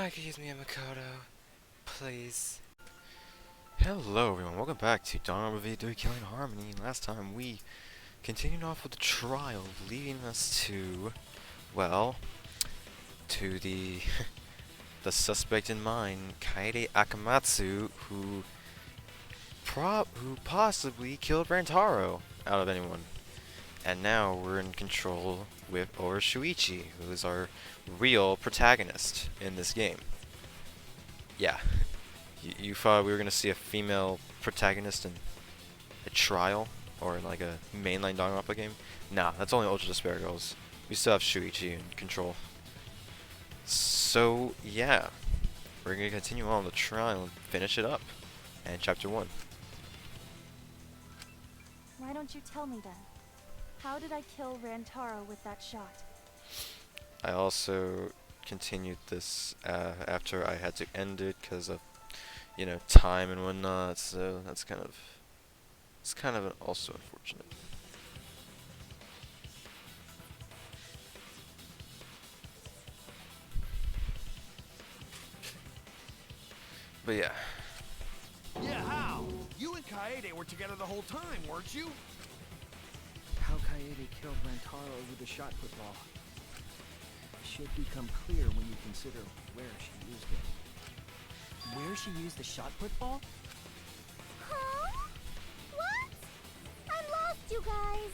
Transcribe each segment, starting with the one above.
Excuse me, Makoto. Please. Hello everyone, welcome back to Danganronpa V3 Killing Harmony. Last time we continued off with the trial, leading us to, well, to the the suspect in mind, Kaede Akamatsu, who possibly killed Rantaro out of anyone. And now we're in control over Shuichi, who is our real protagonist in this game. Yeah. You thought we were gonna see a female protagonist in a trial or in like a mainline Danganronpa game? Nah, that's only Ultra Despair Girls. We still have Shuichi in control. So yeah, we're gonna continue on the trial and finish it up. And chapter 1. Why don't you tell me then? How did I kill Rantaro with that shot? I also continued this after I had to end it because of, you know, time and whatnot. So that's kind of also unfortunate. But yeah. Yeah, how? You and Kaede were together the whole time, weren't you? How Kaede killed Rantaro with the shot put ball should become clear when you consider where she used it. Where she used the shot put ball? Huh? What? I'm lost, you guys.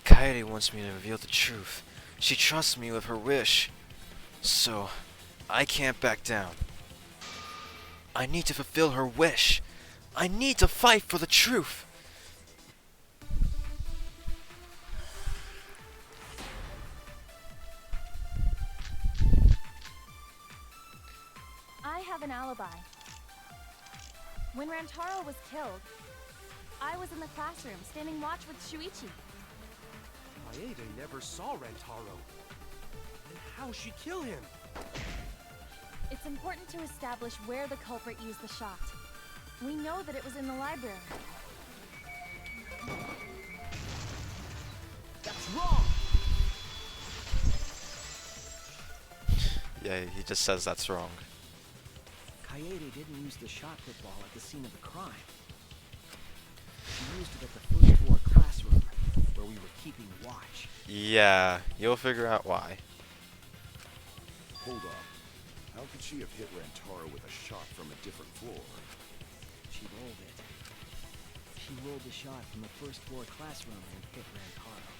Kaede wants me to reveal the truth. She trusts me with her wish. So, I can't back down. I need to fulfill her wish. I need to fight for the truth. I have an alibi. When Rantaro was killed, I was in the classroom standing watch with Shuichi. Kaede never saw Rantaro. Then how'd she kill him? It's important to establish where the culprit used the shot. We know that it was in the library. That's wrong! Yeah, he just says that's wrong. Kaede didn't use the shot put ball at the scene of the crime. She used it at the first floor classroom, where we were keeping watch. Yeah, you'll figure out why. Hold on. How could she have hit Rantaro with a shot from a different floor? She rolled it. She rolled the shot from the first floor classroom and hit Rantaro.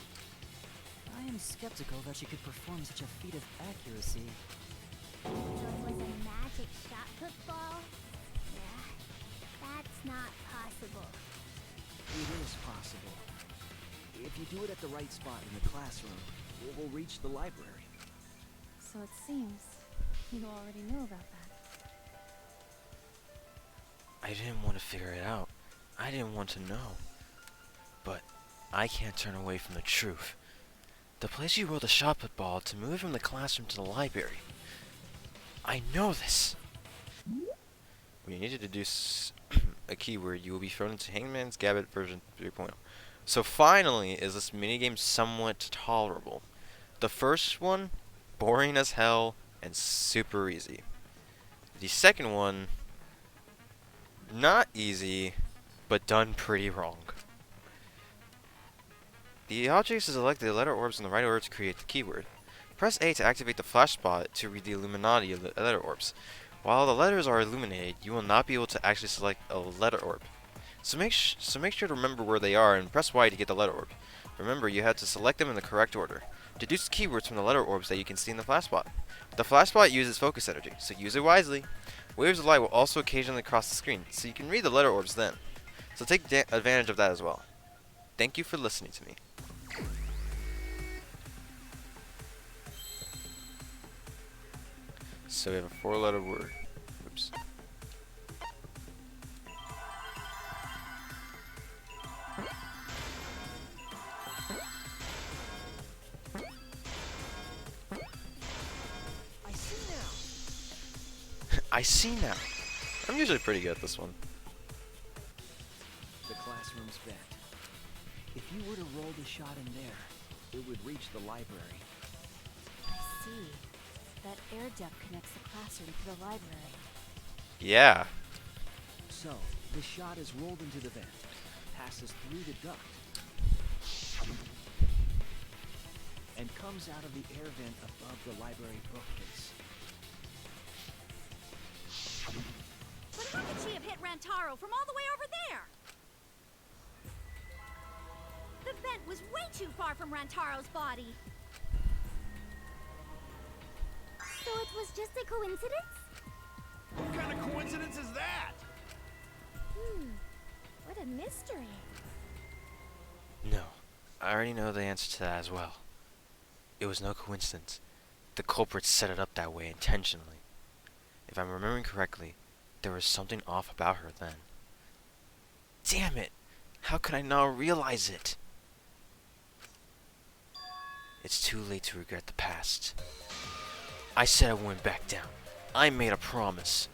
I am skeptical that she could perform such a feat of accuracy. So it was a magic shot put ball? Yeah, that's not possible. It is possible. If you do it at the right spot in the classroom, it will reach the library. So it seems you already knew about that. I didn't want to figure it out. I didn't want to know. But I can't turn away from the truth. The place you rolled the shot put ball to move from the classroom to the library. I know this. When you need to deduce a keyword, you will be thrown into Hangman's Gambit version 3.0. So finally, is this minigame somewhat tolerable? The first one, boring as hell and super easy. The second one, not easy, but done pretty wrong. The object is to select the letter orbs in the right order to create the keyword. Press A to activate the flash spot to read the illuminati of the letter orbs. While the letters are illuminated, you will not be able to actually select a letter orb. So make sure to remember where they are and press Y to get the letter orb. Remember, you have to select them in the correct order. Deduce keywords from the letter orbs that you can see in the flash spot. The flash spot uses focus energy, so use it wisely. Waves of light will also occasionally cross the screen, so you can read the letter orbs then. So take advantage of that as well. Thank you for listening to me. So we have a 4-letter word. Oops. I see now! I see now. I'm usually pretty good at this one. The classroom's bent. If you were to roll the shot in there, it would reach the library. I see. That air duct connects the classroom to the library. Yeah. So, the shot is rolled into the vent, passes through the duct, and comes out of the air vent above the library bookcase. But how could she have hit Rantaro from all the way over there? The vent was way too far from Rantaro's body. So it was just a coincidence? What kind of coincidence is that? What a mystery. No. I already know the answer to that as well. It was no coincidence. The culprits set it up that way intentionally. If I'm remembering correctly, there was something off about her then. Damn it! How could I not realize it? It's too late to regret the past. I said I wouldn't back down. I made a promise.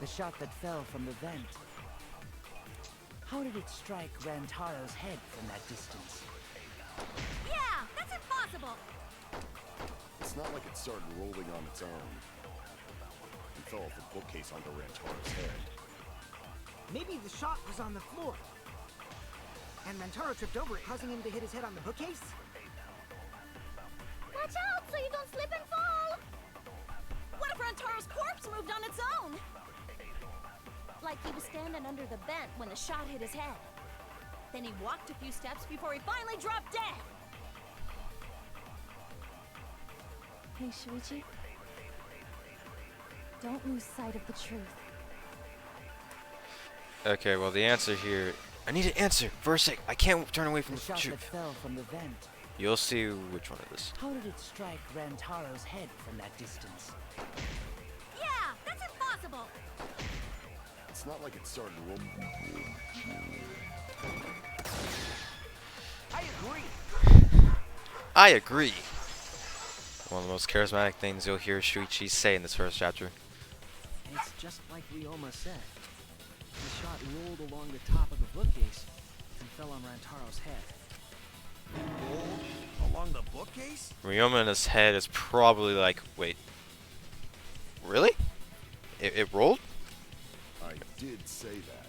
The shot that fell from the vent. How did it strike Rantaro's head from that distance? Yeah, that's impossible. It's not like it started rolling on its own. It fell off the bookcase onto Rantaro's head. Maybe the shot was on the floor. And Rantaro tripped over it, causing him to hit his head on the bookcase? Watch out so you don't slip and fall! What if Rantaro's corpse moved on its own? Like he was standing under the vent when the shot hit his head. Then he walked a few steps before he finally dropped dead. Hey, Shuichi. Don't lose sight of the truth. Okay, well the answer here... I need an answer! For a sec, I can't turn away from The the shot that truth. fell from the vent. You'll see which one it is. How did it strike Rantaro's head from that distance? Yeah, that's impossible. It's not like it started rolling. I agree. I agree! One of the most charismatic things you'll hear Shuichi say in this first chapter. It's just like Ryoma said. The shot rolled along the top of the bookcase and fell on Rantaro's head. Rolled along the bookcase? Ryoma in his head is probably like, wait. Really? It rolled? I did say that,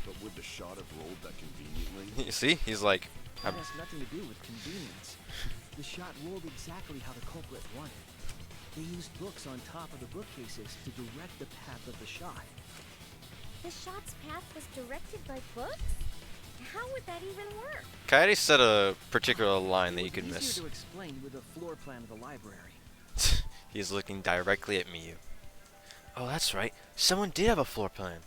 but would the shot have rolled that conveniently? You see? He's like, That has nothing to do with convenience. The shot rolled exactly how the culprit wanted. They used books on top of the bookcases to direct the path of the shot. The shot's path was directed by books? How would that even work? Kaede said a particular line that It you could was miss. easier to explain with a floor plan of the library. He's looking directly at Miyu. Oh, that's right. Someone did have a floor plan.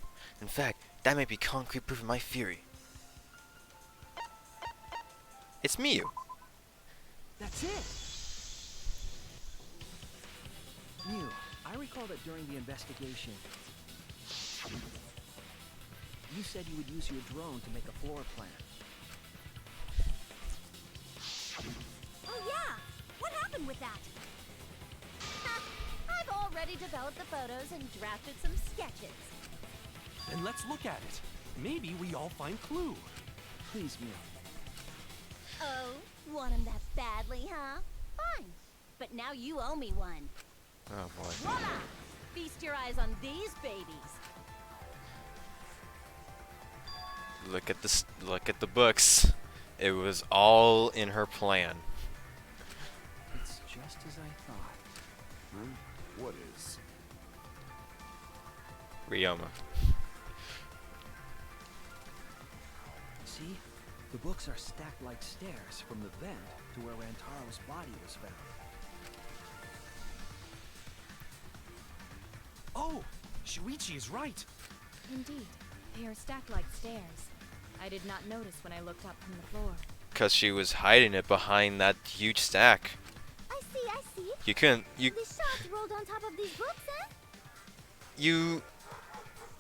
In fact, that might be concrete proof of my theory. It's Miyu. That's it. Mew, I recall that during the investigation, you said you would use your drone to make a floor plan. Oh yeah, what happened with that? I've already developed the photos and drafted some sketches. Then let's look at it. Maybe we all find clue. Please, Mew. Oh, want him that badly, huh? Fine. But now you owe me one. Oh boy. Voila! Feast your eyes on these babies. Look at this. Look at the books. It was all in her plan. It's just as I thought. What is? Ryoma. See? The books are stacked like stairs from the vent to where Rantaro's body was found. Oh, Shuichi is right. Indeed, they are stacked like stairs. I did not notice when I looked up from the floor. Because she was hiding it behind that huge stack. I see. You couldn't. You. The shot rolled on top of these books, eh? You.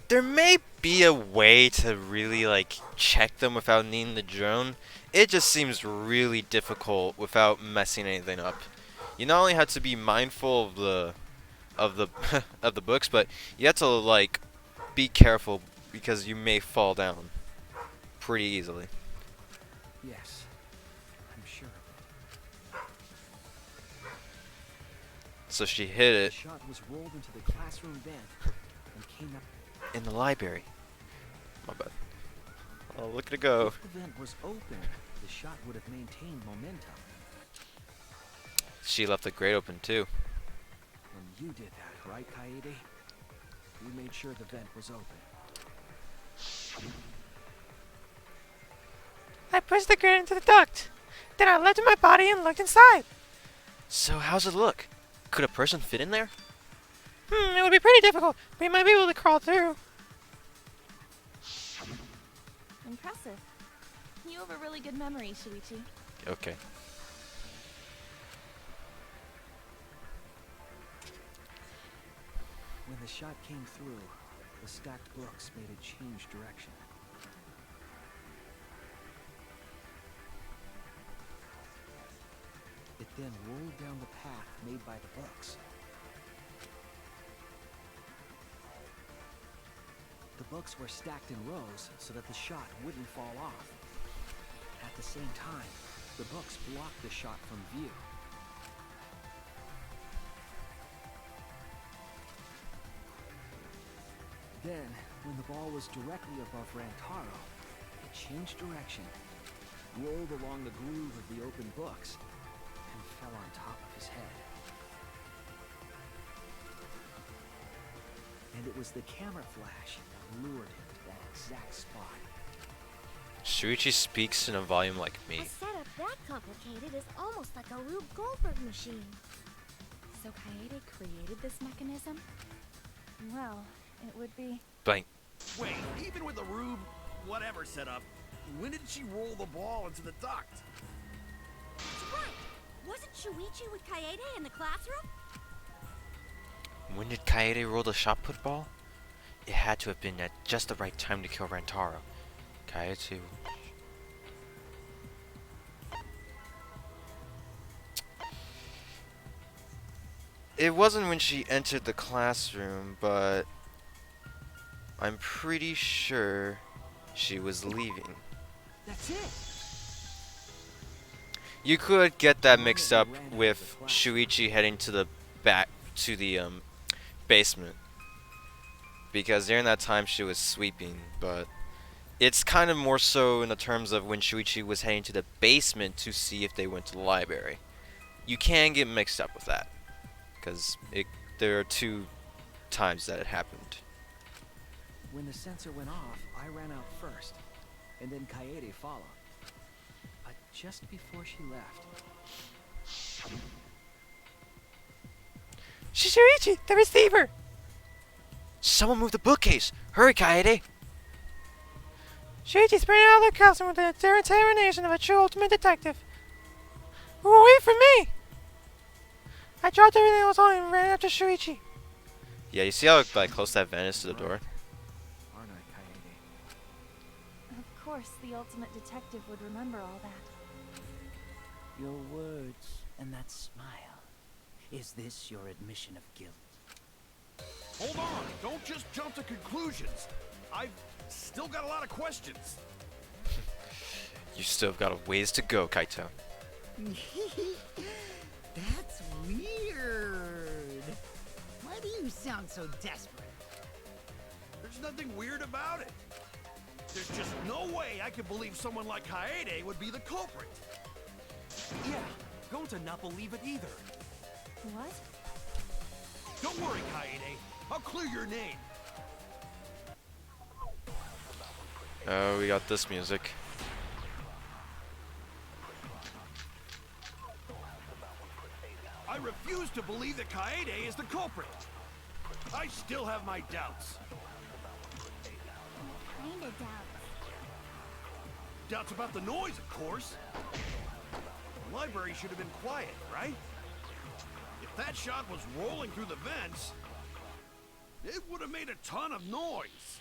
There may be a way to really like check them without needing the drone. It just seems really difficult without messing anything up. You not only have to be mindful of the of the books, but you have to like be careful because you may fall down pretty easily. Yes, I'm sure of it. So she hit The it shot was rolled into the classroom vent and came up. in the library. My bad. Oh, look at it go. If the vent was open, the shot would have maintained momentum. She left the grate open too. And you did that, right, Kaede? You made sure the vent was open. I pushed the grate into the duct. Then I lifted my body and looked inside. So how's it look? Could a person fit in there? It would be pretty difficult, but you might be able to crawl through. Impressive. You have a really good memory, Shuichi. Okay. When the shot came through, the stacked books made it change direction. It then rolled down the path made by the books. The books were stacked in rows so that the shot wouldn't fall off. At the same time, the books blocked the shot from view. Then, when the ball was directly above Rantaro, it changed direction, rolled along the groove of the open books, and fell on top of his head. And it was the camera flash that lured him to that exact spot. Shuichi speaks in a volume like me. A setup that complicated is almost like a Rube Goldberg machine. So Kaede created this mechanism? Well, it would be... Blank. Wait, even with the Rube whatever setup, when did she roll the ball into the duct? That's right. Wasn't Shuichi with Kaede in the classroom? When did Kaede roll the shot put ball? It had to have been at just the right time to kill Rantaro. Kaede. It wasn't when she entered the classroom, but I'm pretty sure she was leaving. That's it. You could get that mixed up with Shuichi heading to the back to the basement, because during that time she was sweeping, but it's kind of more so in the terms of when Shuichi was heading to the basement to see if they went to the library. You can get mixed up with that, because there are two times that it happened. When the sensor went off, I ran out first, and then Kaede followed. But just before she left... Shuichi, the receiver! Someone move the bookcase! Hurry, Kaede! Shuichi's bringing out of the classroom with the determination of a true ultimate detective. Wait for me! I dropped everything I was on and ran after Shuichi. Yeah, you see how like close that van is to the door? Aren't I, Kaede? Of course, the ultimate detective would remember all that. Your words and that smile. Is this your admission of guilt? Hold on, don't just jump to conclusions. I've still got a lot of questions. You still got a ways to go, Kaito. That's weird. Why do you sound so desperate? There's nothing weird about it. There's just no way I could believe someone like Kaede would be the culprit. Yeah, going to not believe it either. What? Don't worry, Kaede. I'll clear your name. Oh, we got this music. I refuse to believe that Kaede is the culprit. I still have my doubts. Kinda doubts. Doubts about the noise, of course. The library should have been quiet, right? If that shot was rolling through the vents, it would have made a ton of noise.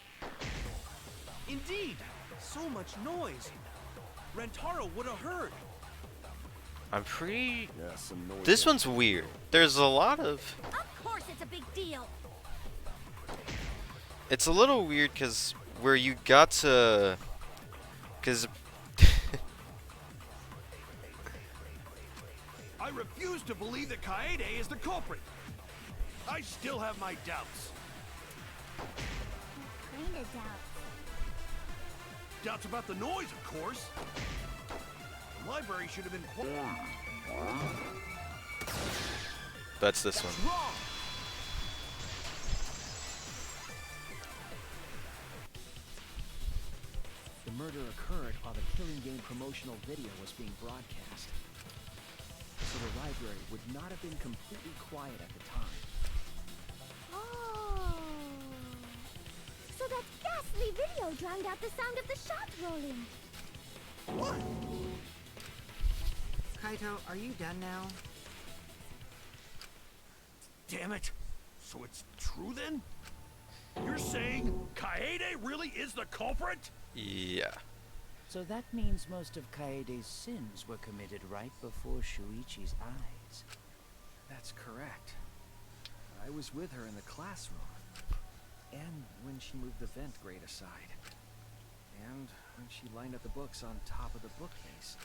Indeed, so much noise. Rantaro would have heard. I'm pretty... Yeah, some noise. This one's weird. There's a lot of... Of course it's a big deal. It's a little weird because where you got to, because I refuse to believe that Kaede is the culprit. I still have my doubts. Kinda doubts. Doubts about the noise, of course. The library should have been quiet. that's this one. Wrong! The murder occurred while the Killing Game promotional video was being broadcast. So the library would not have been completely quiet at the time. Oh. So that ghastly video drowned out the sound of the shot rolling. What? Kaito, are you done now? Damn it. So it's true then? You're saying Kaede really is the culprit? Yeah. So that means most of Kaede's sins were committed right before Shuichi's eyes. That's correct. I was with her in the classroom. And when she moved the vent grate aside. And when she lined up the books on top of the bookcase.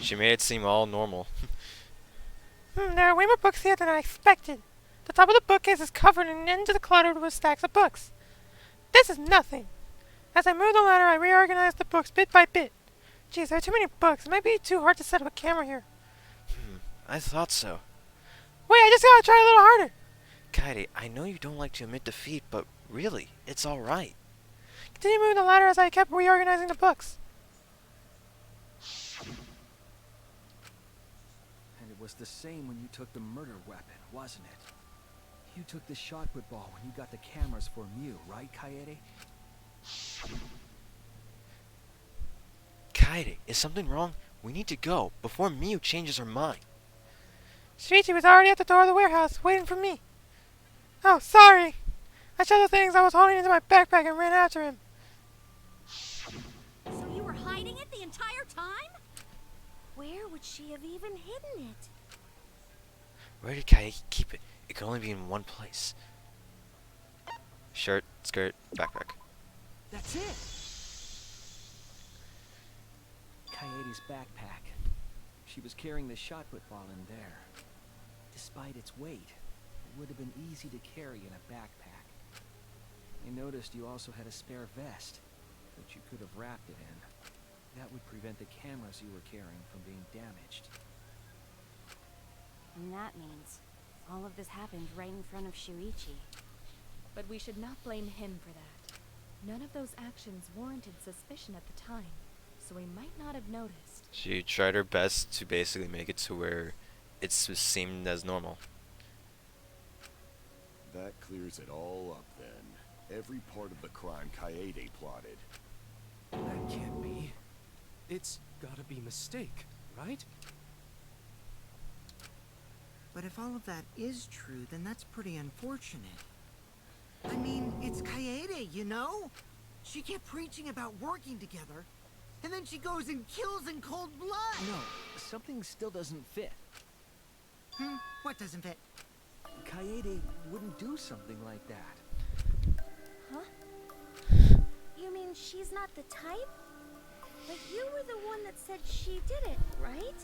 She made it seem all normal. There are way more books here than I expected. The top of the bookcase is covered and into the cluttered with stacks of books. This is nothing. As I moved the ladder, I reorganized the books bit by bit. Geez, there are too many books. It might be too hard to set up a camera here. I thought so. Wait, I just gotta try a little harder. Kaede, I know you don't like to admit defeat, but really, it's alright. Continue moving the ladder as I kept reorganizing the books. And it was the same when you took the murder weapon, wasn't it? You took the shot put ball when you got the cameras for Mew, right, Kaede? Kaede, is something wrong? We need to go before Miu changes her mind. Shuichi was already at the door of the warehouse, waiting for me. Oh, sorry. I shoved the things I was holding into my backpack and ran after him. So you were hiding it the entire time? Where would she have even hidden it? Where did Kaede keep it? It could only be in one place. Shirt, skirt, backpack. That's it! Kaede's backpack. She was carrying the shot put ball in there. Despite its weight, it would have been easy to carry in a backpack. I noticed you also had a spare vest, which you could have wrapped it in. That would prevent the cameras you were carrying from being damaged. And that means all of this happened right in front of Shuichi. But we should not blame him for that. None of those actions warranted suspicion at the time, so we might not have noticed. She tried her best to basically make it to where it seemed as normal. That clears it all up then. Every part of the crime Kaede plotted. That can't be. It's gotta be mistake, right? But if all of that is true, then that's pretty unfortunate. I mean, it's Kaede, you know? She kept preaching about working together, and then she goes and kills in cold blood! No, something still doesn't fit. What doesn't fit? Kaede wouldn't do something like that. Huh? You mean she's not the type? But you were the one that said she did it, right?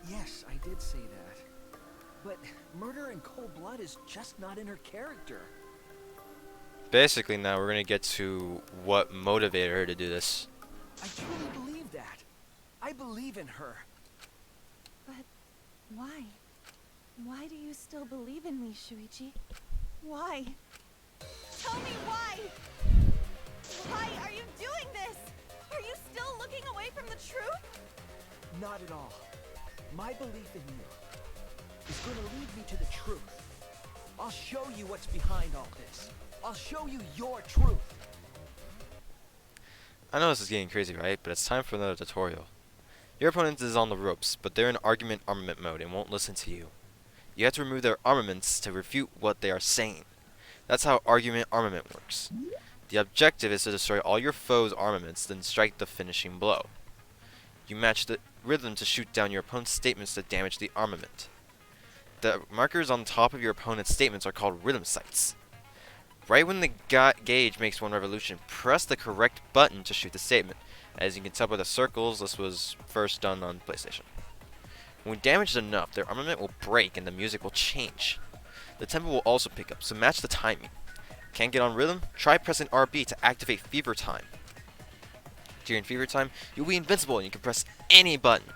Yes, I did say that. But murder in cold blood is just not in her character. Basically, now we're gonna get to what motivated her to do this. I truly believe that. I believe in her. But why? Why do you still believe in me, Shuichi? Why? Tell me why! Why are you doing this? Are you still looking away from the truth? Not at all. My belief in you is going to lead me to the truth. I'll show you what's behind all this. I'll show you your truth. I know this is getting crazy, right? But it's time for another tutorial. Your opponent is on the ropes, but they're in argument armament mode and won't listen to you. You have to remove their armaments to refute what they are saying. That's how argument armament works. The objective is to destroy all your foe's armaments, then strike the finishing blow. You match the rhythm to shoot down your opponent's statements to damage the armament. The markers on top of your opponent's statements are called rhythm sights. Right when the gauge makes one revolution, press the correct button to shoot the statement. As you can tell by the circles, this was first done on PlayStation. When damaged enough, their armament will break and the music will change. The tempo will also pick up, so match the timing. Can't get on rhythm? Try pressing RB to activate Fever Time. During Fever Time, you'll be invincible and you can press any button.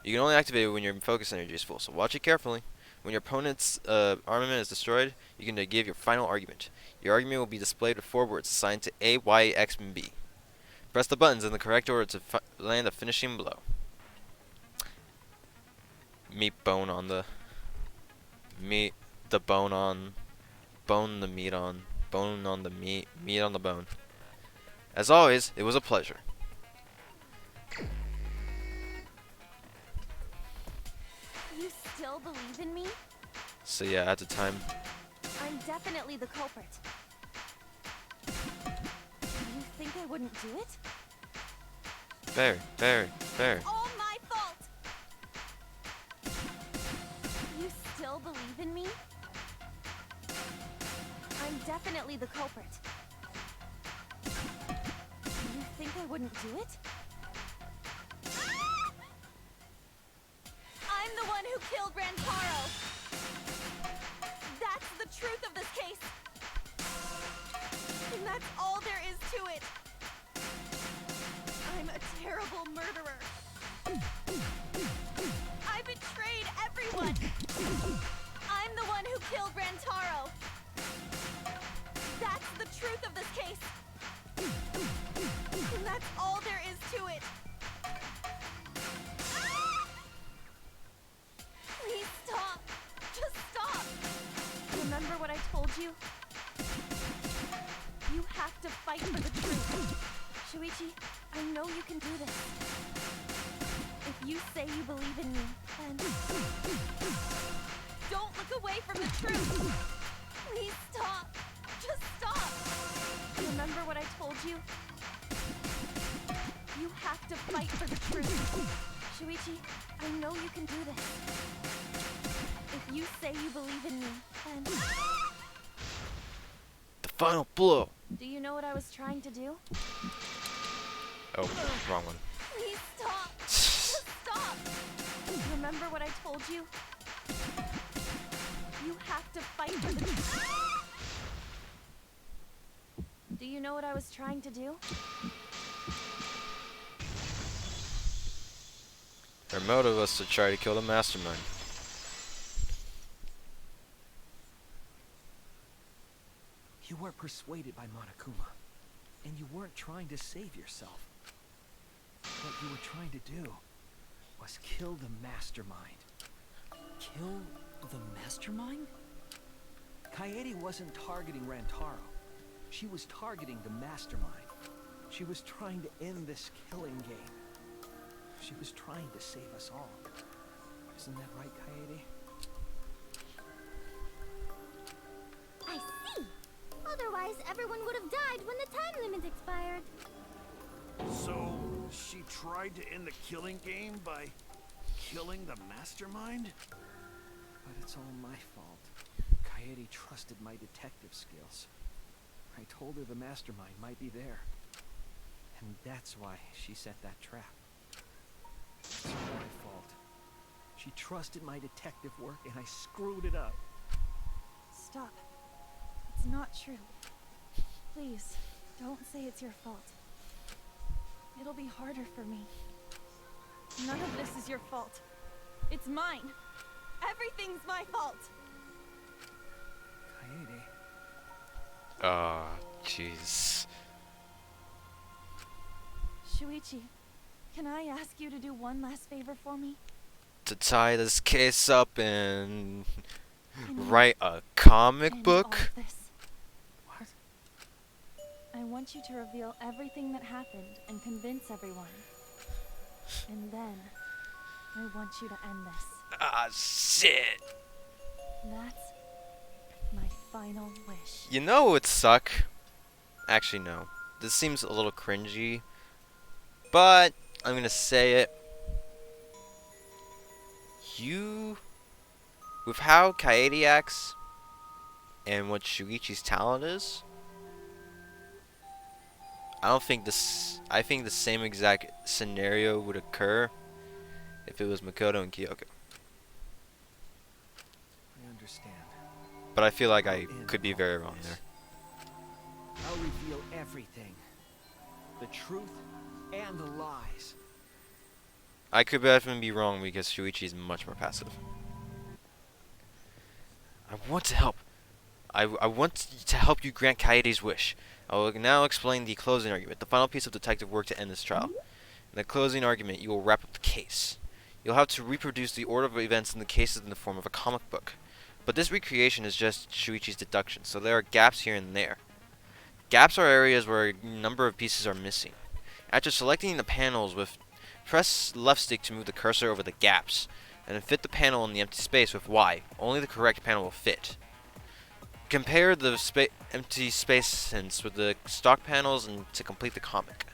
You can only activate it when your focus energy is full, so watch it carefully. When your opponent's armament is destroyed, you can give your final argument. Your argument will be displayed with 4 words assigned to A, Y, X, and B. Press the buttons in the correct order to land a finishing blow. Meat bone on the meat, the bone on, bone the meat on, bone on the meat, meat on the bone. As always, it was a pleasure. You still believe in me? So yeah, at the time, I'm definitely the culprit. You think I wouldn't do it? very. All my fault! You still believe in me? I'm definitely the culprit. You think I wouldn't do it? I'm the one who killed Rantaro! That's the truth of this case! And that's all there is to it! I'm a terrible murderer! I betrayed everyone! I'm the one who killed Rantaro! That's the truth of this case! And that's all there is to it! Please stop! Just stop! Remember what I told you? You have to fight for the truth. Shuichi, I know you can do this. If you say you believe in me, then... Don't look away from the truth! Please stop! Just stop! Remember what I told you? You have to fight for the truth. Shuichi, I know you can do this. If you say you believe in me, then... the final blow. Do you know what I was trying to do? Oh, wrong one. Please stop! Just stop! Remember what I told you? You have to fight for the truth. Do you know what I was trying to do? Their motive was to try to kill the mastermind. You were persuaded by Monokuma, and you weren't trying to save yourself. What you were trying to do was kill the mastermind. Kill the mastermind? Kaede wasn't targeting Rantaro. She was targeting the mastermind. She was trying to end this killing game. She was trying to save us all. Isn't that right, Kaede? I see. Otherwise, everyone would have died when the time limit expired. So, she tried to end the killing game by killing the mastermind? But it's all my fault. Kaede trusted my detective skills. I told her the mastermind might be there. And that's why she set that trap. It's all my fault. She trusted my detective work and I screwed it up. Stop. It's not true. Please, don't say it's your fault. It'll be harder for me. None of this is your fault. It's mine. Everything's my fault. Kaede. Ah, jeez. Shuichi, can I ask you to do one last favor for me? To tie this case up and Can you write a comic end book? all of this? What? I want you to reveal everything that happened and convince everyone. And then, I want you to end this. Ah, shit. That's my final wish. You know what would suck? Actually, no. This seems a little cringy, but I'm gonna say it. With how Kaede acts, and what Shuichi's talent is, I don't think this. I think the same exact scenario would occur if it was Makoto and Kyoko. I understand. But I feel like I I'll could be end very all wrong this. there. I'll reveal everything. The truth and the lies. I could definitely be wrong because Shuichi is much more passive. I want to help. I want to help you grant Kaede's wish. I will now explain the closing argument, the final piece of detective work to end this trial. In the closing argument, you will wrap up the case. You'll have to reproduce the order of events in the cases in the form of a comic book. But this recreation is just Shuichi's deduction, so there are gaps here and there. Gaps are areas where a number of pieces are missing. After selecting the panels press left stick to move the cursor over the gaps, and then fit the panel in the empty space with Y. Only the correct panel will fit. Compare the empty spaces with the stock panels and to complete the comic.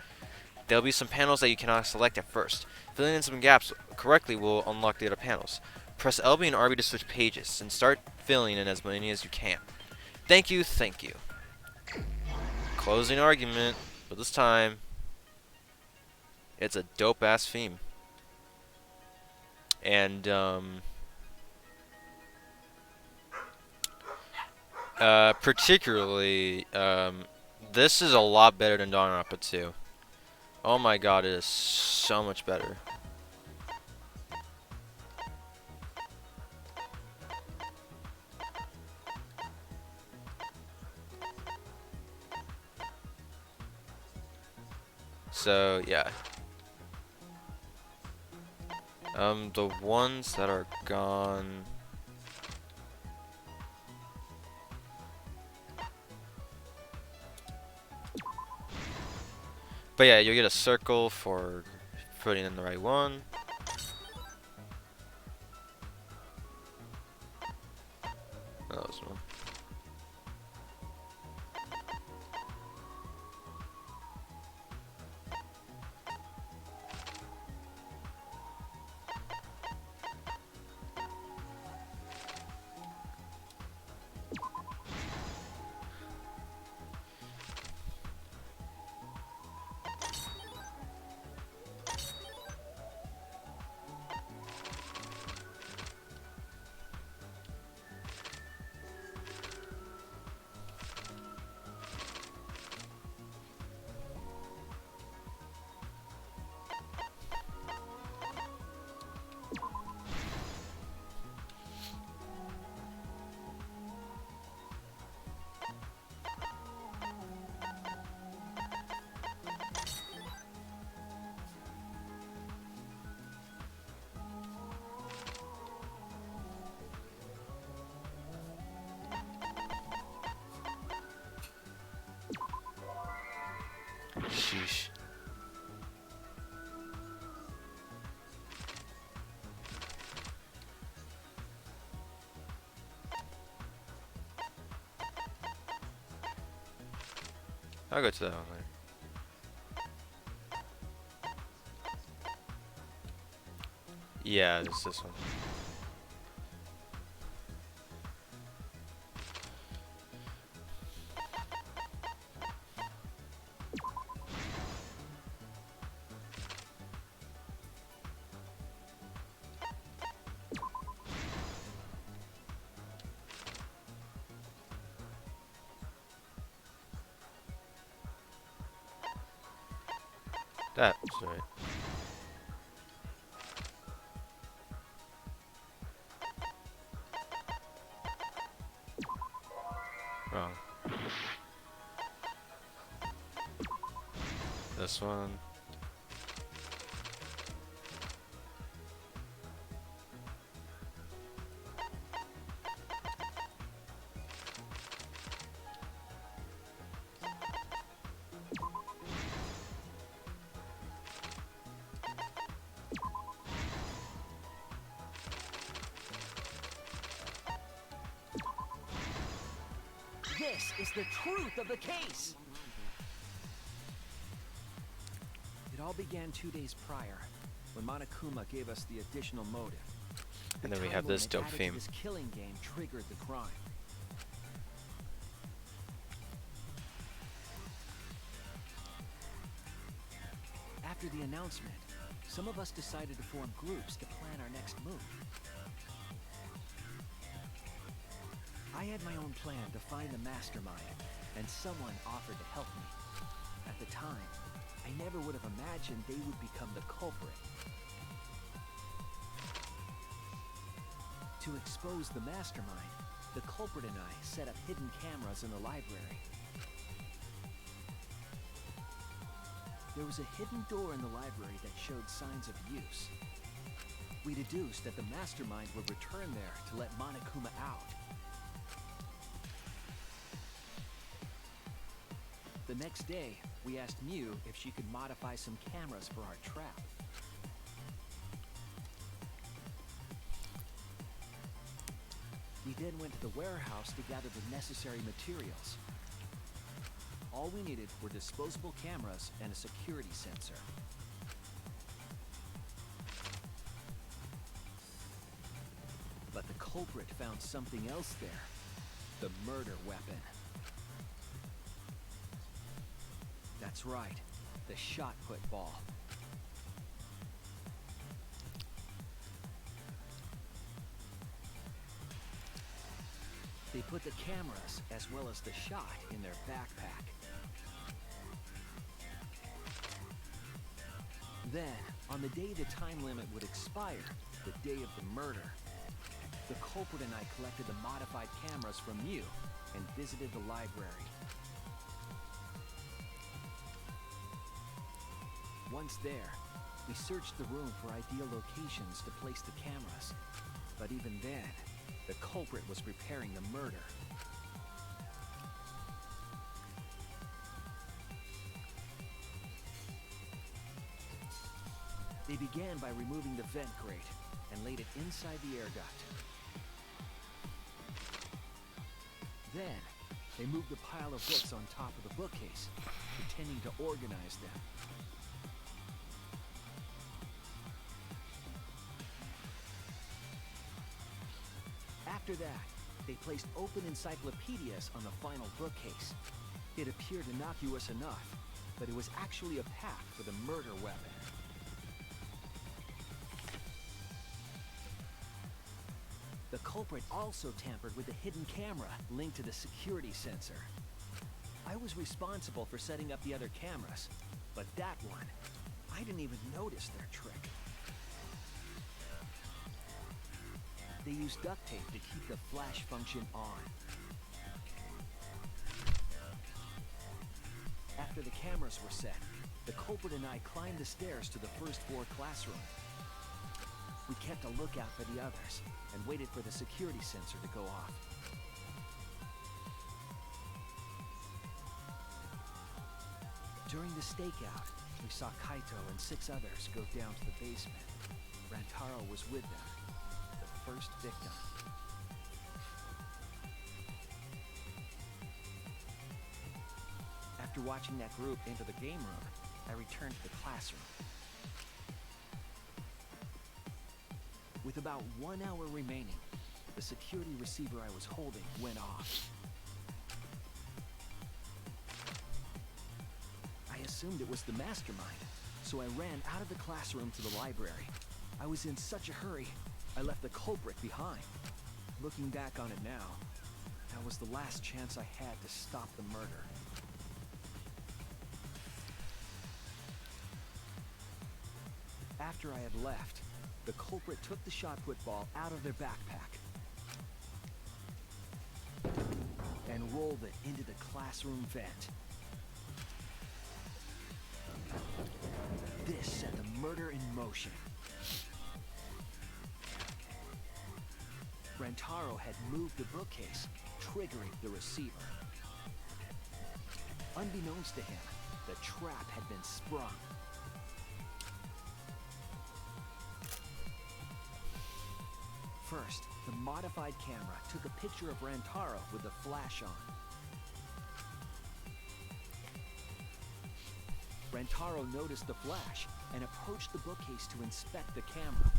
There will be some panels that you cannot select at first. Filling in some gaps correctly will unlock the other panels. Press LB and RB to switch pages, and start filling in as many as you can. Thank you, thank you. Closing argument, but this time, it's a dope-ass theme. And, particularly, this is a lot better than Danganronpa 2. Oh my god, it is so much better. So, yeah. The ones that are gone... But yeah, you'll get a circle for putting in the right one. That was one. Sheesh. I'll go to that one later. Yeah, it's this one. That's right. Wrong. This one. This is the truth of the case. It all began 2 days prior, when Monokuma gave us the additional motive. And then we have this dope theme. This killing game triggered the crime. After the announcement, some of us decided to form groups to plan our next move. I had my own plan to find the mastermind, and someone offered to help me. At the time, I never would have imagined they would become the culprit. To expose the mastermind, the culprit and I set up hidden cameras in the library. There was a hidden door in the library that showed signs of use. We deduced that the mastermind would return there to let Monokuma out. The next day, we asked Mew if she could modify some cameras for our trap. We then went to the warehouse to gather the necessary materials. All we needed were disposable cameras and a security sensor. But the culprit found something else there. The murder weapon. That's right, the shot put ball. They put the cameras as well as the shot in their backpack. Then, on the day the time limit would expire, the day of the murder, the culprit and I collected the modified cameras from Mew and visited the library. Once there, we searched the room for ideal locations to place the cameras. But even then, the culprit was preparing the murder. They began by removing the vent grate and laid it inside the air duct. Then, they moved the pile of books on top of the bookcase, pretending to organize them. After that, they placed open encyclopedias on the final bookcase. It appeared innocuous enough, but it was actually a path for the murder weapon. The culprit also tampered with the hidden camera linked to the security sensor. I was responsible for setting up the other cameras, but that one, I didn't even notice their trick. They used duct tape to keep the flash function on. After the cameras were set, the culprit and I climbed the stairs to the first floor classroom. We kept a lookout for the others and waited for the security sensor to go off. During the stakeout, we saw Kaito and 6 others go down to the basement. Rantaro was with them, the first victim. After watching that group enter the game room, I returned to the classroom. With about 1 hour remaining, the security receiver I was holding went off. I assumed it was the mastermind, so I ran out of the classroom to the library. I was in such a hurry, I left the culprit behind. Looking back on it now, that was the last chance I had to stop the murder. After I had left, the culprit took the shot put ball out of their backpack and rolled it into the classroom vent. This set the murder in motion. Rantaro had moved the bookcase, triggering the receiver. Unbeknownst to him, the trap had been sprung. First, the modified camera took a picture of Rantaro with the flash on. Rantaro noticed the flash and approached the bookcase to inspect the camera.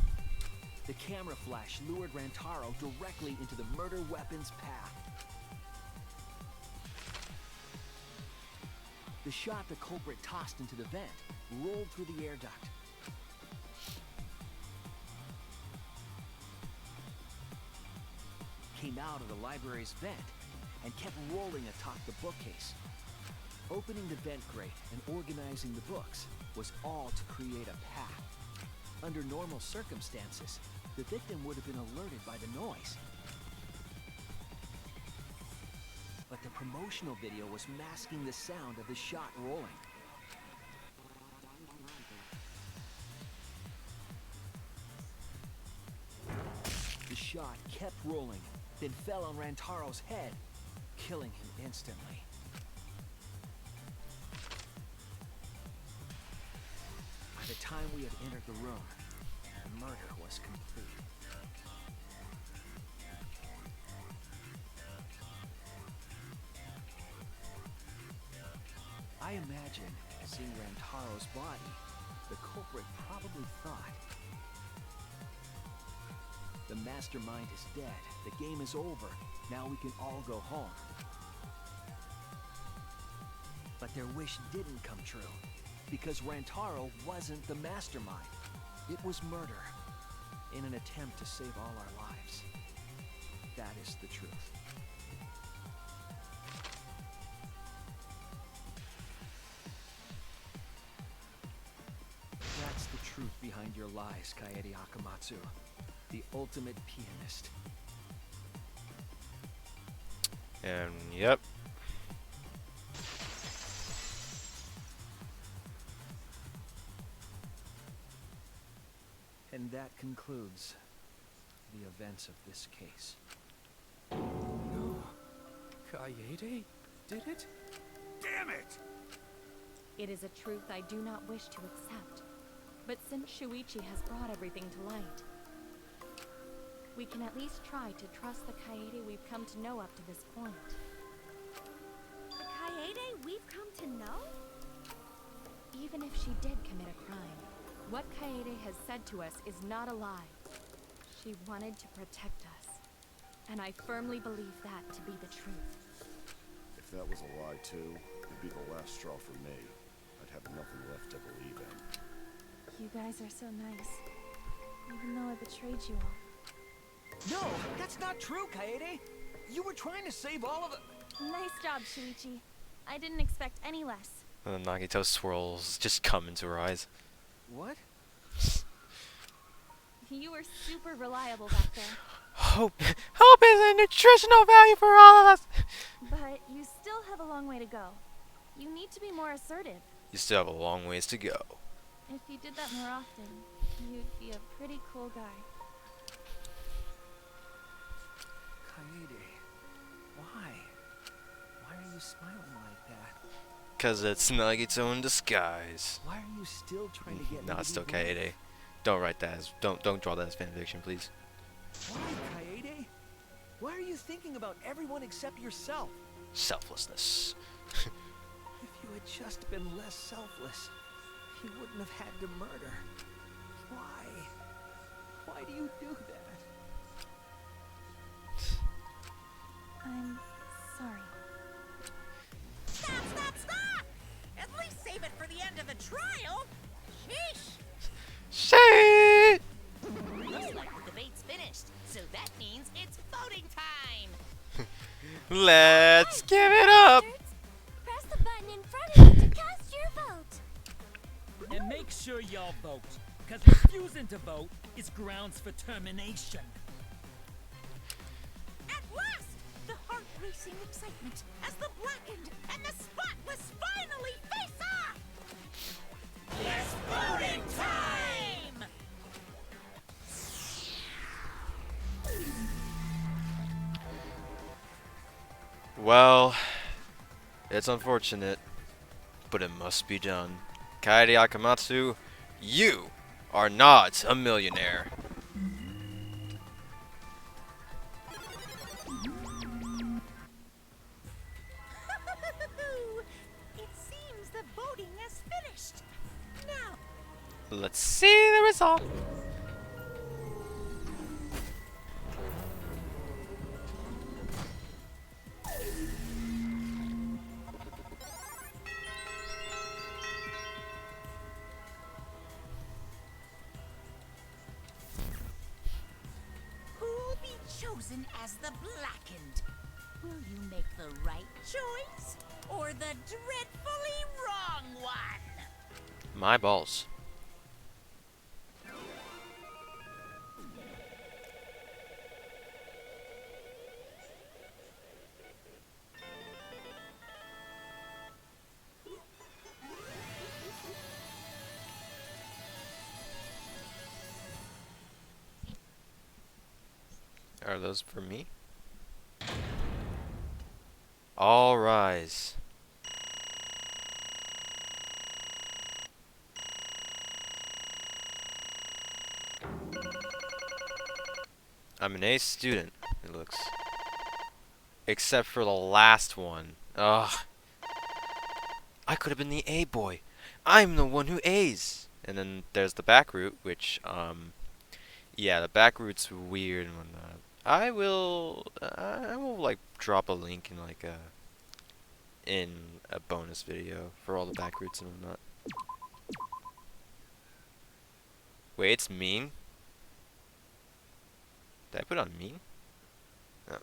The camera flash lured Rantaro directly into the murder weapon's path. The shot the culprit tossed into the vent rolled through the air duct. Came out of the library's vent and kept rolling atop the bookcase. Opening the vent grate and organizing the books was all to create a path. Under normal circumstances, the victim would have been alerted by the noise. But the promotional video was masking the sound of the shot rolling. The shot kept rolling, then fell on Rantaro's head, killing him instantly. By the time we had entered the room, the murder was complete. I imagine, seeing Rantaro's body, the culprit probably thought, the mastermind is dead, the game is over, now we can all go home. But their wish didn't come true, because Rantaro wasn't the mastermind. It was murder, in an attempt to save all our lives. That is the truth. That's the truth behind your lies, Kaede Akamatsu. The ultimate pianist. And yep. And that concludes the events of this case. No. Kaede did it? Damn it! It is a truth I do not wish to accept. But since Shuichi has brought everything to light, we can at least try to trust the Kaede we've come to know up to this point. The Kaede we've come to know? Even if she did commit a crime, what Kaede has said to us is not a lie. She wanted to protect us, and I firmly believe that to be the truth. If that was a lie too, it'd be the last straw for me. I'd have nothing left to believe in. You guys are so nice, even though I betrayed you all. No, that's not true, Kaede! You were trying to save all of it. Nice job, Shuichi. I didn't expect any less. And the Nagito swirls just come into her eyes. What? You were super reliable back there. Hope is a nutritional value for all of us. But you still have a long way to go. You need to be more assertive. You still have a long ways to go. If you did that more often, you'd be a pretty cool guy. Kaede, why? Why are you smiling like that? Cause it's Nagito in disguise. Why are you still trying to get me No, to it's still be right? Kaede. Don't write that as don't draw that as fanfiction, please. Why, Kaede? Why are you thinking about everyone except yourself? Selflessness. If you had just been less selfless, you wouldn't have had to murder. Why? Why do you do that? I'm sorry. Stop, stop, stop! At least save it for the end of the trial. Sheesh! Shit! Looks like the debate's finished, so that means it's voting time. Let's give it up. Press the button in front of you to cast your vote. And make sure y'all vote, because refusing to vote is grounds for termination. At last, the heart-racing excitement as the blackened and the spotless finally face off. It's voting time! Well, it's unfortunate, but it must be done. Kaede Akamatsu, you are not a millionaire. It seems the voting has finished. Now, Let's see the result. chosen as the Blackened. Will you make the right choice or the dreadfully wrong one? My balls. Are those for me? All rise. I'm an A student, it looks. Except for the last one. Ugh. I could have been the A boy. I'm the one who A's. And then there's the back route, which, yeah, the back route's weird and whatnot. I will like drop a link in a bonus video for all the back routes and whatnot. Wait, it's mean? Did I put on mean? Oh.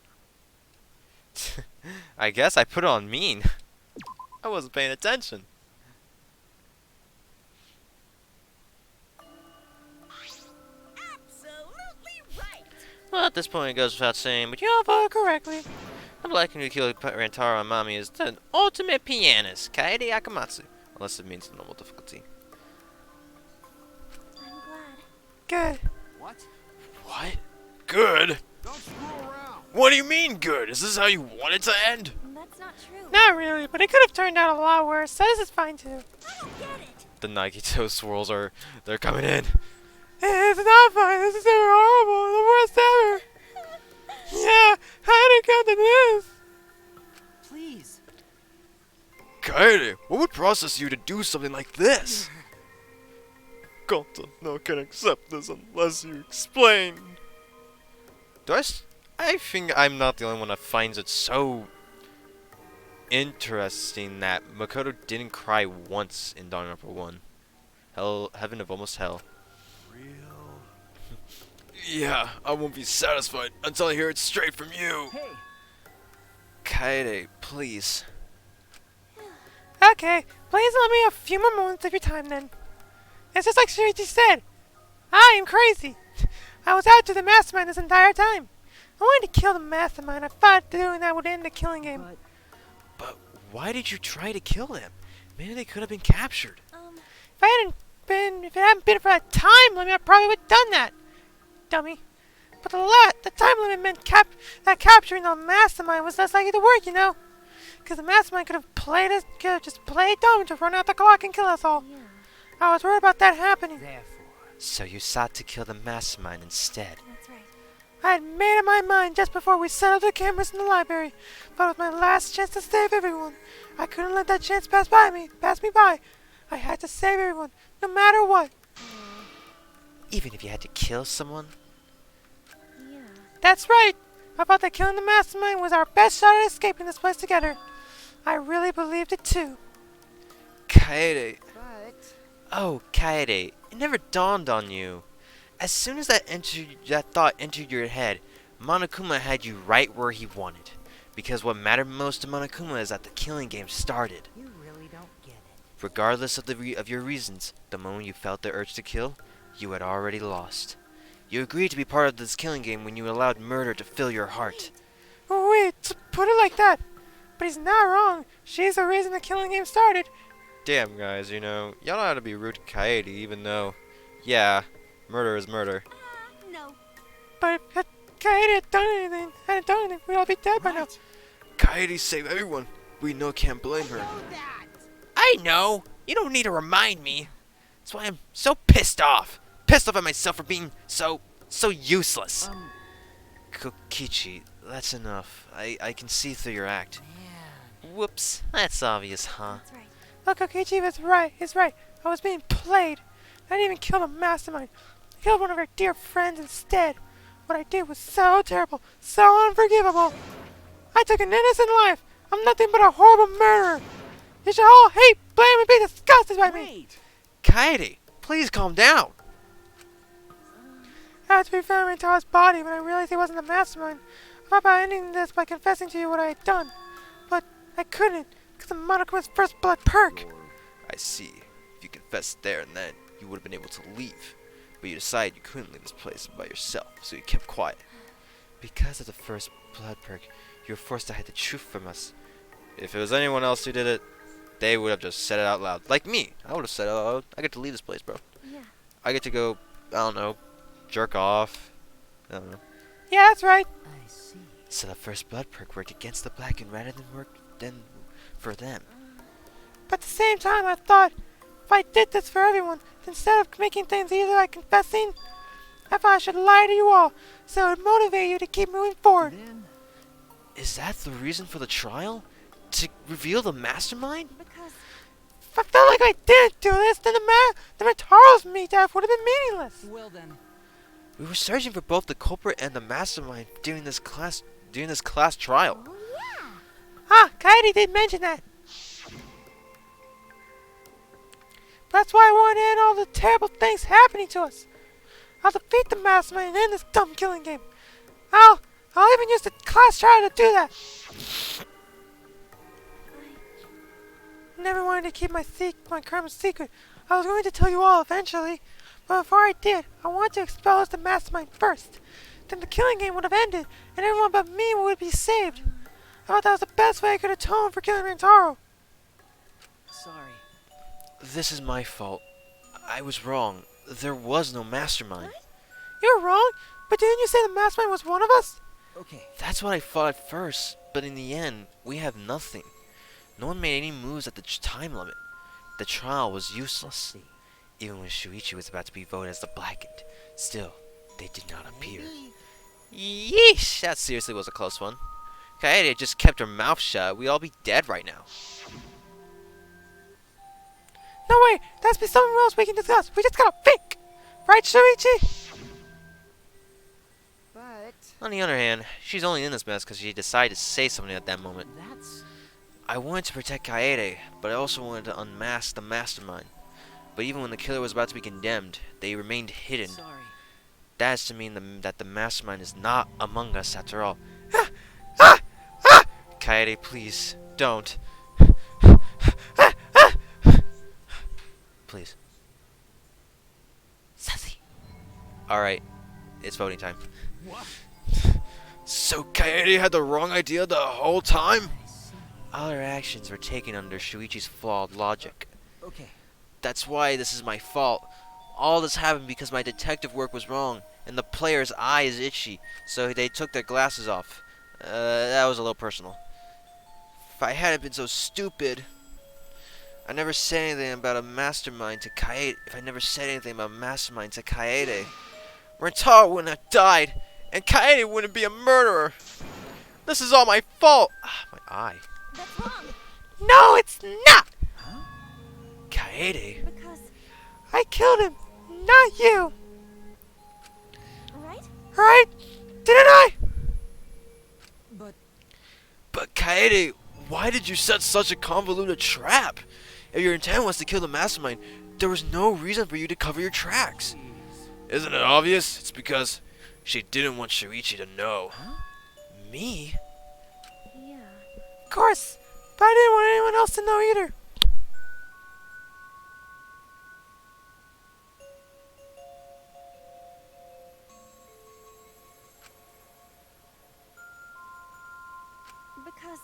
I guess I put on mean. I wasn't paying attention. Well, at this point, it goes without saying, but you all voted correctly. The Black who killed Rantaro and Mami is the ultimate pianist, Kaede Akamatsu. Unless it means normal difficulty. I'm glad. Good. What? What? Good? Don't screw around. What do you mean good? Is this how you want it to end? That's not true. Not really, but it could have turned out a lot worse, so this is fine too. I don't get it. The Nike toe swirls they're coming in. It's not fine, this is so horrible, the worst ever. Yeah, how did it come to this? Please. Kaede, what would process you to do something like this? Gonta no can accept this unless you explain. I think I'm not the only one that finds it so interesting that Makoto didn't cry once in Danganronpa 1. Heaven of Almost Hell. Real? Yeah, I won't be satisfied until I hear it straight from you. Hey, Kaede, please. Okay, please let me a few more moments of your time then. It's just like Shuichi said. I am crazy. I was out to the mastermind this entire time. I wanted to kill the mastermind. I thought doing that would end the killing game. But why did you try to kill them? Maybe they could have been captured. If it hadn't been for that time limit, I probably would have done that. Dummy. But the time limit meant that capturing the mastermind was less likely to work, you know? Because the mastermind could have just played dumb to run out the clock and kill us all. Yeah. I was worried about that happening. therefore. So you sought to kill the mastermind instead. That's right. I had made up my mind just before we set up the cameras in the library. But it was my last chance to save everyone. I couldn't let that chance pass me by. I had to save everyone, no matter what. Even if you had to kill someone? Yeah. That's right. I thought that killing the mastermind was our best shot at escaping this place together. I really believed it too. Kaede. But Oh, Kaede. It never dawned on you. As soon as that thought entered your head, Monokuma had you right where he wanted. Because what mattered most to Monokuma is that the killing game started. you really don't get it. Regardless of your reasons, the moment you felt the urge to kill, you had already lost. You agreed to be part of this killing game when you allowed murder to fill your heart. Wait, to put it like that. But he's not wrong. She's the reason the killing game started. Damn, guys, y'all know how to be rude to Kaede, even though, yeah, murder is murder. No. But if Kaede hadn't done anything, we'd all be dead by now. Kaede saved everyone. We can't blame her. I know. You don't need to remind me. That's why I'm so pissed off. Pissed off at myself for being so useless. Kokichi, that's enough. I can see through your act. Whoops, that's obvious, huh? That's right. Look, Okichi is right. I was being played. I didn't even kill the mastermind. I killed one of our dear friends instead. What I did was so terrible, so unforgivable. I took an innocent life. I'm nothing but a horrible murderer. You should all hate, blame, and be disgusted by me. Kaede, please calm down. After we found Rintaro's body, when I realized he wasn't the mastermind, I thought about ending this by confessing to you what I had done. But I couldn't, because of Monokuma's first blood perk. I see. If you confessed there and then, you would have been able to leave. But you decided you couldn't leave this place by yourself, so you kept quiet. Because of the first blood perk, you were forced to hide the truth from us. If it was anyone else who did it, they would have just said it out loud. Like me. I would have said it out loud. I get to leave this place, bro. Yeah. I get to go, I don't know, jerk off. I don't know. Yeah, that's right. I see. So the first blood perk worked against the Blackened rather than for them. But at the same time, I thought, if I did this for everyone, instead of making things easier by confessing, I thought I should lie to you all, so it would motivate you to keep moving forward. Then, Is that the reason for the trial? To reveal the mastermind? Because If I felt like I didn't do this, then the Ritaro's meetup would have been meaningless. Well then, We were searching for both the culprit and the mastermind during this class trial. Oh, yeah. Ah, Kaede did mention that. That's why I want to end all the terrible things happening to us. I'll defeat the mastermind and end this dumb killing game. I'll even use the class trial to do that. Never wanted to keep my crime a secret. I was going to tell you all eventually, but before I did, I wanted to expose the mastermind first. Then the killing game would have ended, and everyone but me would be saved. I thought that was the best way I could atone for killing Rintaro. sorry. This is my fault. I was wrong. There was no mastermind. You were wrong, but didn't you say the mastermind was one of us? Okay. That's what I thought at first, but in the end, we have nothing. No one made any moves at the time limit. The trial was useless. Even when Shuichi was about to be voted as the Blackened, still, they did not appear. Yeesh! That seriously was a close one. Kaede had just kept her mouth shut. We'd all be dead right now. No way, that's be something else we can discuss. We just gotta think. Right, Shuichi? But On the other hand, she's only in this mess because she decided to say something at that moment. That's... I wanted to protect Kaede, but I also wanted to unmask the mastermind. But even when the killer was about to be condemned, they remained hidden. Sorry. That is to mean that the mastermind is not among us after all. Kaede, please, don't. Please. Sassy. Alright, it's voting time. What? So Kaede had the wrong idea the whole time? All her actions were taken under Shuichi's flawed logic. Okay. That's why this is my fault. All this happened because my detective work was wrong, and the player's eye is itchy, so they took their glasses off. That was a little personal. If I hadn't been so stupid, I never said anything about a mastermind to Kaede. If I never said anything about a mastermind to Kaede, Rentaro wouldn't have died, and Kaede wouldn't be a murderer. This is all my fault. Ah, my eye. that's wrong. No, it's not. Kaede. Because, I killed him, not you. right? Right? Didn't I? But Kaede, why did you set such a convoluted trap? If your intent was to kill the mastermind, there was no reason for you to cover your tracks. Isn't it obvious? It's because she didn't want Shuichi to know. Me? Yeah. Of course, but I didn't want anyone else to know either. Because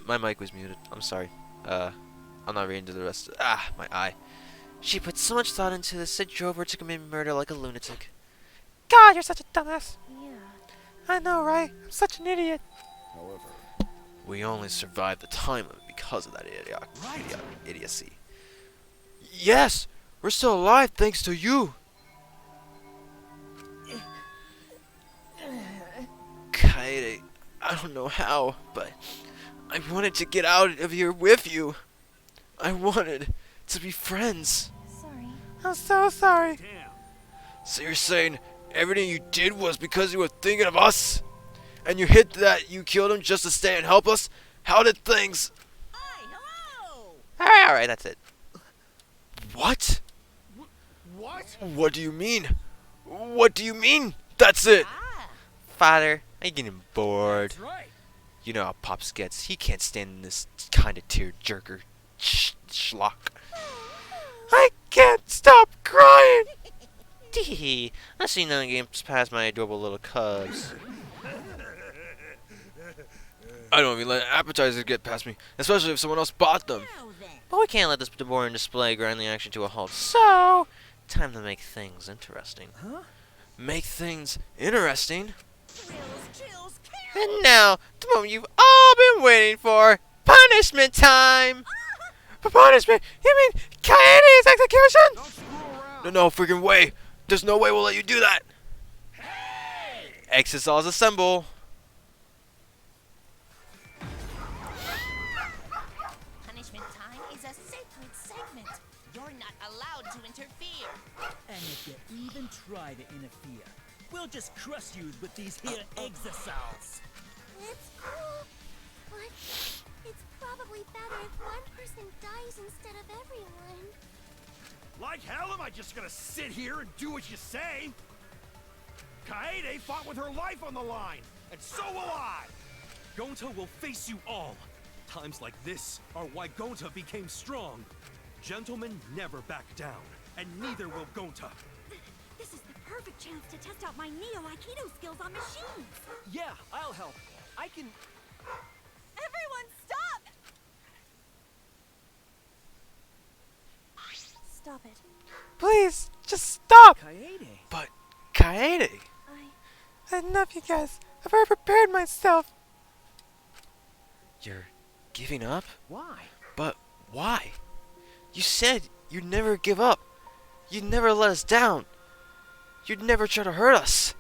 My mic was muted. I'm sorry. I'm not reading to the rest. My eye. She put so much thought into this, it drove her to commit murder like a lunatic. God, you're such a dumbass. yeah. I know, right? I'm such an idiot. However, We only survived the time limit because of that idiocy. Yes! We're still alive thanks to you! Kaede, I don't know how, but I wanted to get out of here with you. I wanted to be friends. Sorry. I'm so sorry. Damn. So you're saying everything you did was because you were thinking of us? And you hid that you killed him just to stay and help us? How did things... Hi, hello! Alright, that's it. What? What? What do you mean? What do you mean? That's it! Ah, Father, are you getting bored? That's right. You know how Pops gets. He can't stand this kind of tear-jerker schlock. I can't stop crying! Tee, I see nothing gets past my adorable little cubs. I don't even let appetizers get past me, especially if someone else bought them. now then. But we can't let this boring display grind the action to a halt. So, time to make things interesting. Huh? Make things interesting? Thrills, chills, kills. And now, the moment you've all been waiting for, punishment time! For punishment? You mean Kaede's execution? Don't screw around. No freaking way! There's no way we'll let you do that! Exorcist assemble! Punishment time is a sacred segment. You're not allowed to interfere. And if you even try to interfere, we'll just crush you with these here exosols. It's cool, but it's probably better if one person dies instead of everyone. Like hell am I just gonna sit here and do what you say? Kaede fought with her life on the line, and so will I! Gonta will face you all. Times like this are why Gonta became strong. Gentlemen never back down, and neither will Gonta. This is the perfect chance to test out my Neo-Aikido skills on machines. Yeah, I'll help. I can... Everyone, stop! Stop it. Please, just stop! Kaede. But, Kaede! Enough, you guys. I've already prepared myself. You're giving up? Why? But why? You said you'd never give up. You'd never let us down. You'd never try to hurt us.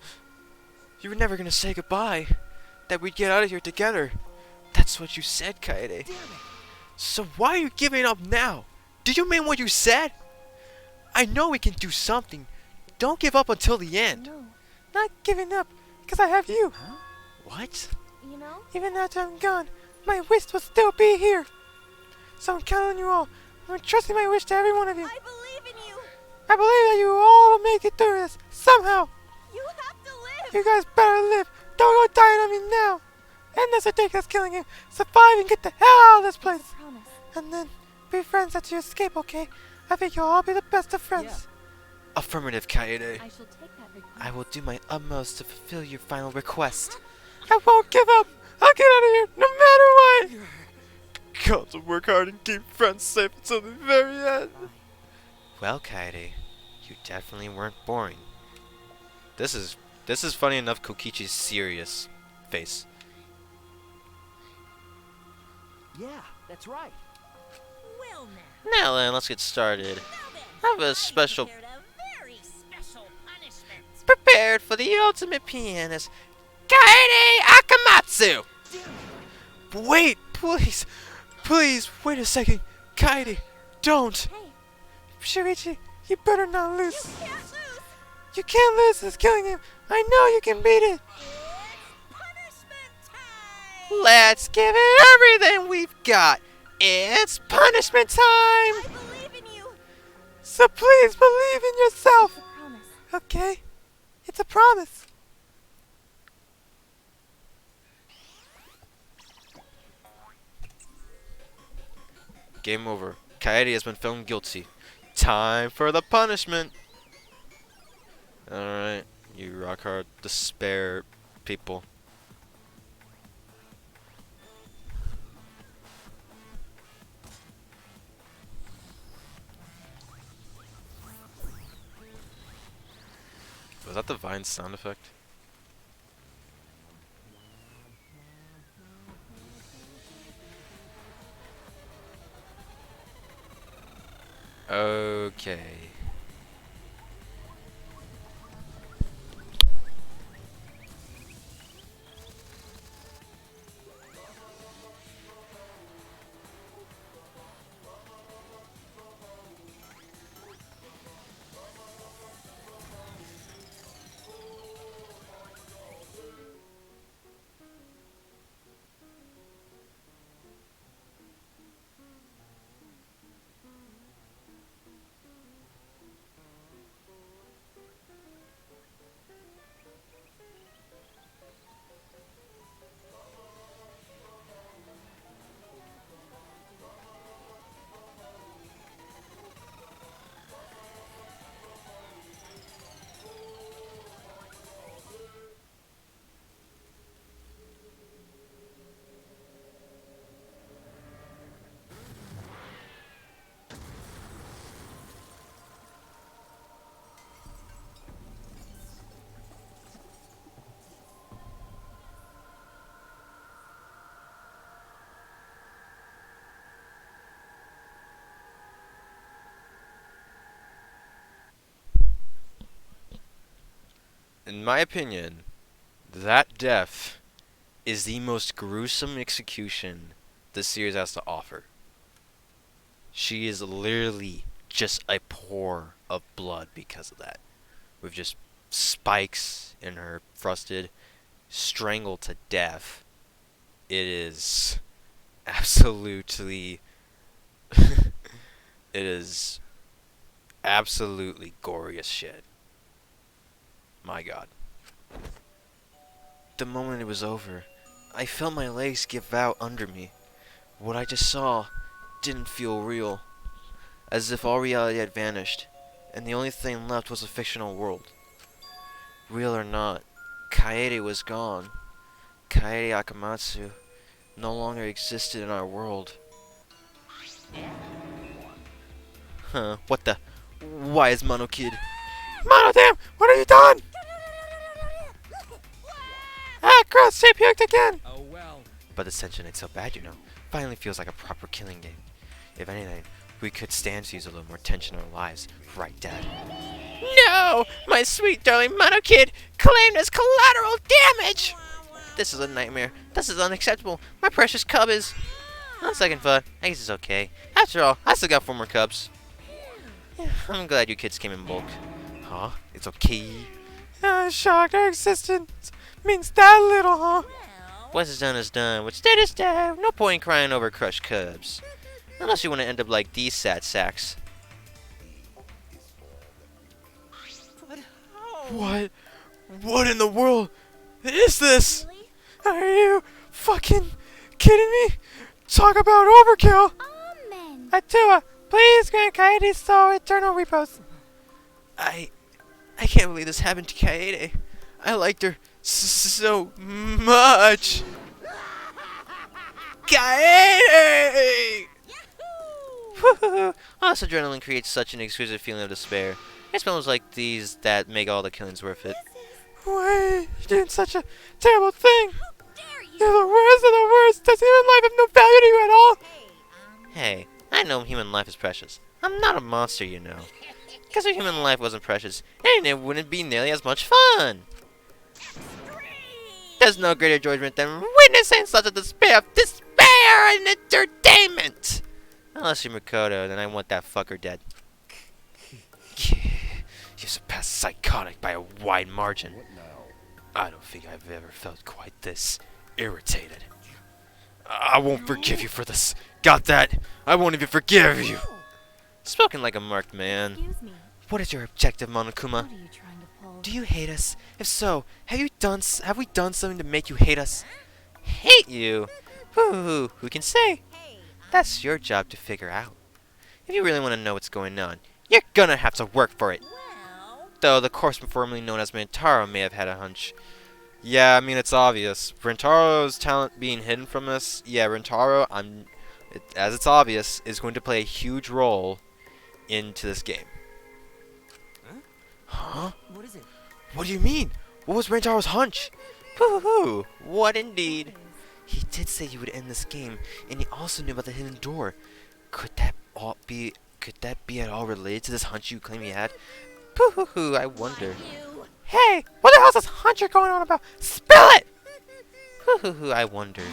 You were never gonna say goodbye. That we'd get out of here together. That's what you said, Kaede. Damn it. So why are you giving up now? Do you mean what you said? I know we can do something. Don't give up until the end. No, not giving up, because I have you. Huh? What? You know? Even after I'm gone, my wish will still be here. So I'm counting on you all. I'm entrusting my wish to every one of you. I believe in you. I believe that you all will make it through this, somehow. You have to live. You guys better live. Don't go dying on me now. End this ridiculous killing game. Survive and get the hell out of this place. Promise. And then be friends after you escape, okay? I think you'll all be the best of friends. Affirmative, Kaede. I shall take that request. I will do my utmost to fulfill your final request. I won't give up. I'll get out of here no matter what. Got to work hard and keep friends safe until the very end. Well, Kaede, you definitely weren't boring. This is funny enough. Kokichi's serious face. Yeah, that's right. Well now. Now then, let's get started. Now then, I have a I special prepared a very special punishment. prepared for the ultimate pianist, Kaede Akamatsu. Wait, please, wait a second, Kaede, don't. Hey, Shuichi, you better not lose. You can't lose. You can't lose this killing him. I know you can beat it. It's punishment time. Let's give it everything we've got. It's punishment time. I believe in you. So please believe in yourself. it's a promise. Okay? It's a promise. Game over. Kaede has been found guilty. Time for the punishment. Alright, you rock hard despair people. Was that the Vine sound effect? Okay. in my opinion, that death is the most gruesome execution the series has to offer. She is literally just a pour of blood because of that. With just spikes in her thrusted, strangled to death. It is absolutely it is absolutely gory as shit. My god. The moment it was over, I felt my legs give out under me. What I just saw didn't feel real, as if all reality had vanished, and the only thing left was a fictional world. Real or not, Kaede was gone. Kaede Akamatsu no longer existed in our world. Huh, what the? Why is Mono Kid? Mono, damn! What have you done? Ah, gross! She puked again! Oh well. But the tension ain't so bad, you know. Finally feels like a proper killing game. If anything, we could stand to use a little more tension in our lives. Right, Dad? No! My sweet darling Mono Kid claimed as collateral damage! This is a nightmare. This is unacceptable. My precious cub is... On second thought, I guess it's okay. After all, I still got 4 more cubs. I'm glad you kids came in bulk. Huh? It's okay. Shocked our existence means that little, huh? What's done is done. What's dead is dead. No point in crying over crushed cubs. Unless you want to end up like these sad sacks. But how? What? What in the world is this? Are you fucking kidding me? Talk about overkill! Amen. Atua, please grant Kaede's soul eternal repose. I can't believe this happened to Kaede. I liked her so much. Kaede! All this adrenaline creates such an exquisite feeling of despair. It's moments like these that make all the killings worth it. Wait, you did such a terrible thing. You're the worst of the worst. Does human life have no value to you at all? Hey, I know human life is precious. I'm not a monster, you know. Because if human life wasn't precious, then it wouldn't be nearly as much fun. There's no greater enjoyment than witnessing such a despair and entertainment. Unless you're Makoto, then I want that fucker dead. You surpass psychotic by a wide margin. What now? I don't think I've ever felt quite this irritated. I won't forgive you for this. Got that? I won't even forgive you. Spoken like a marked man. Excuse me. What is your objective, Monokuma? What are you trying to pull? Do you hate us? If so, have we done something to make you hate us? Hate you? Who can say? That's your job to figure out. If you really want to know what's going on, you're gonna have to work for it. Though the course formerly known as Rintaro may have had a hunch. Yeah, I mean, it's obvious. Rintaro's talent being hidden from us, yeah, Rintaro, as it's obvious, is going to play a huge role into this game. Huh? What is it? What do you mean? What was Rintaro's hunch? What indeed? He did say he would end this game, and he also knew about the hidden door. Could that be at all related to this hunch you claim he had? I wonder. Hey, what the hell's this hunch you're going on about? Spill it! I wonder.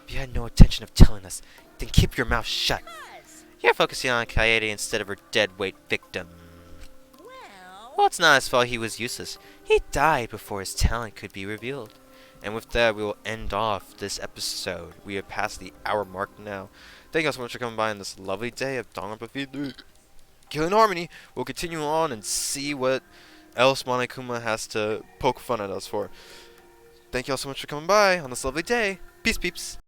If you had no intention of telling us, then keep your mouth shut. You're focusing on Kaede instead of her dead weight victim. Well, it's not his fault he was useless. He died before his talent could be revealed. And with that, we will end off this episode. We have passed the hour mark now. Thank you all so much for coming by on this lovely day of Danganronpa V3. Killing Harmony. We'll continue on and see what else Monokuma has to poke fun at us for. Thank you all so much for coming by on this lovely day. Peace, peeps.